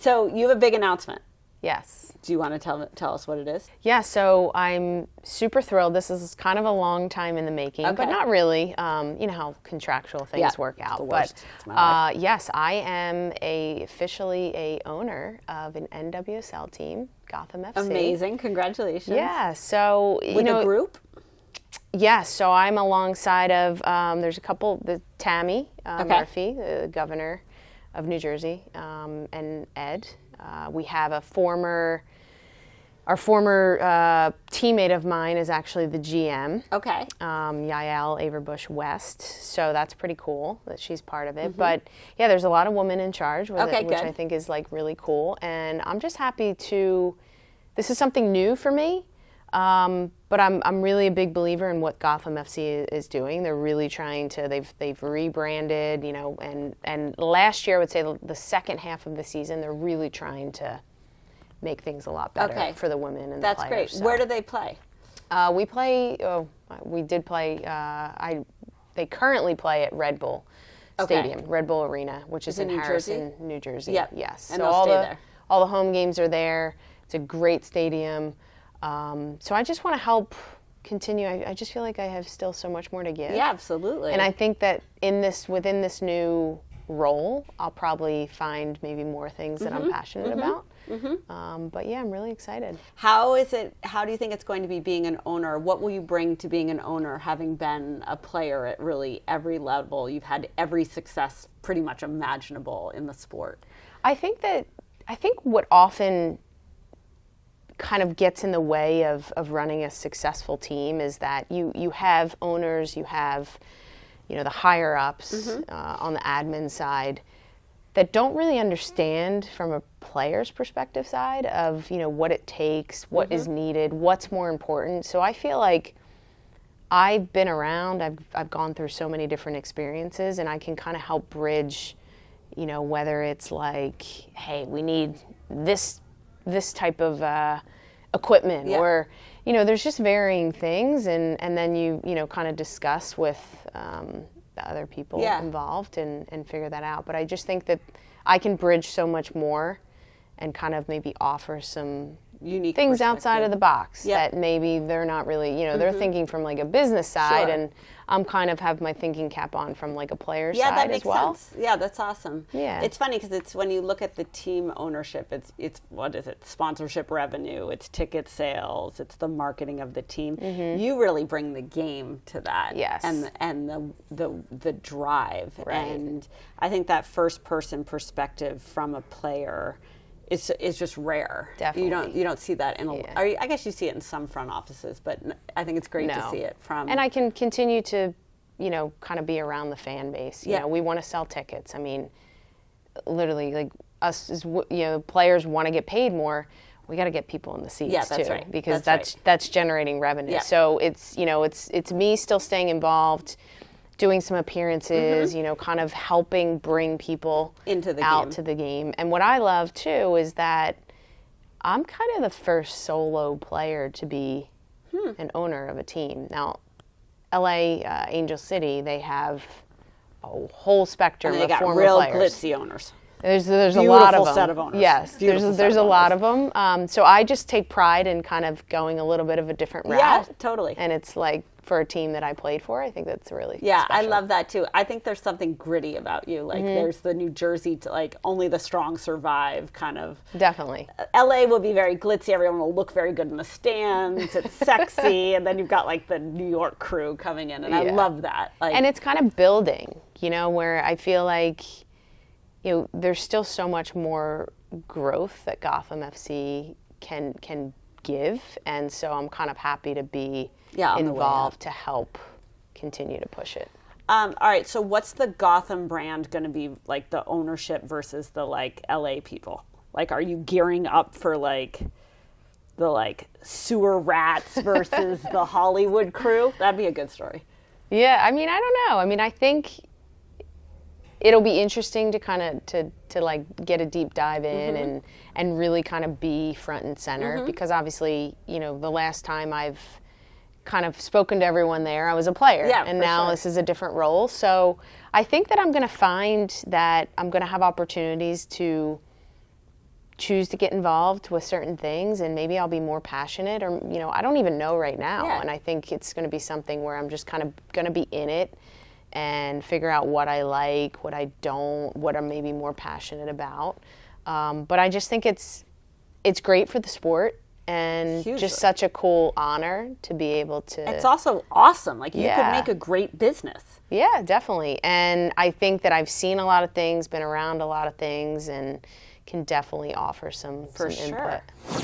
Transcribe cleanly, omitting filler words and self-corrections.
So you have a big announcement. Yes. Do you want to tell us what it is? Yeah, so I'm super thrilled. This is kind of a long time in the making, but not really. You know how contractual things work out. It's the worst. It's my life. Yes, I am officially a owner of an NWSL team, Gotham FC. Amazing. Congratulations. Yeah, so, With a group? Yes, so I'm alongside of, there's a couple, Tammy Murphy, the governor of New Jersey, and Ed. We have our former teammate of mine is actually the GM. Okay. Yael Averbush West. So that's pretty cool that she's part of it. But yeah, there's a lot of women in charge with it, which I think is like really cool. And I'm just happy this is something new for me. But I'm really a big believer in what Gotham FC is doing. They're really trying to, they've rebranded, you know, and last year I would say the second half of the season, they're really trying to make things a lot better for the women and the players. That's great. So. Where do they play? They currently play at Red Bull Stadium, Red Bull Arena, which is in Harrison, New Jersey. Yep. Yes. And so all the home games are there. It's a great stadium. So I just want to help continue. I just feel like I have still so much more to give. Yeah, absolutely. And I think that within this new role, I'll probably find maybe more things that I'm passionate about. But yeah, I'm really excited. How do you think it's going to be being an owner? What will you bring to being an owner, having been a player at really every level? You've had every success pretty much imaginable in the sport. I think what often kind of gets in the way of running a successful team is that you have owners, you have, you know, the higher ups on the admin side that don't really understand from a player's perspective side of, you know, what it takes, what is needed, what's more important. So I feel like I've been around, I've gone through so many different experiences, and I can kind of help bridge, you know, whether it's like, hey, we need this type of equipment, or, you know, there's just varying things, and then you know, kind of discuss with the other people involved and figure that out. But I just think that I can bridge so much more and kind of maybe offer some unique things outside of the box that maybe they're not really, you know, they're thinking from like a business side, and I'm kind of have my thinking cap on from like a player side that makes as well. Sense. Yeah, that's awesome. Yeah. It's funny because it's when you look at the team ownership, it's what is it? Sponsorship revenue, it's ticket sales, it's the marketing of the team. You really bring the game to that. Yes. And the drive. Right. And I think that first person perspective from a player is just rare. Definitely. You don't see that in I guess you see it in some front offices, but I think it's great to see it from. And I can continue to, you know, kind of be around the fan base. You know, we want to sell tickets. I mean, literally, like us as, you know, players want to get paid more. We got to get people in the seats too, right. because that's generating revenue. Yeah. So it's, you know, it's me still staying involved, doing some appearances, you know, kind of helping bring people out to the game. And what I love too is that I'm kind of the first solo player to be an owner of a team. Now, LA Angel City, they have a whole spectrum of former players. Real glitzy owners. There's a lot of them. Set of owners. Yes, there's a lot of them. So I just take pride in kind of going a little bit of a different route. Yeah, totally. And it's like, for a team that I played for, I think that's really special. I love that too. I think there's something gritty about you. Like there's the New Jersey, like only the strong survive kind of. Definitely. LA will be very glitzy. Everyone will look very good in the stands. It's sexy. And then you've got like the New York crew coming in. And I love that. Like, and it's kind of building, you know, where I feel like, you know, there's still so much more growth that Gotham FC can give. And so I'm kind of happy to be involved to help continue to push it. All right, so what's the Gotham brand going to be, like the ownership versus the like LA people? Like, are you gearing up for like the like sewer rats versus the Hollywood crew? That'd be a good story. Yeah, I mean, I don't know. I mean, I think it'll be interesting to kind of to like get a deep dive in and really kind of be front and center, because obviously, you know, the last time I've kind of spoken to everyone there, I was a player, and now this is a different role. So I think that I'm going to find that I'm going to have opportunities to choose to get involved with certain things, and maybe I'll be more passionate, or, you know, I don't even know right now. Yeah. And I think it's going to be something where I'm just kind of going to be in it and figure out what I like, what I don't, what I'm maybe more passionate about. But I just think it's great for the sport, and Hugely. just such a cool honor to be able to. It's also awesome. Like, you Yeah. could make a great business. Yeah, definitely. And I think that I've seen a lot of things, been around a lot of things, and can definitely offer some For input. sure.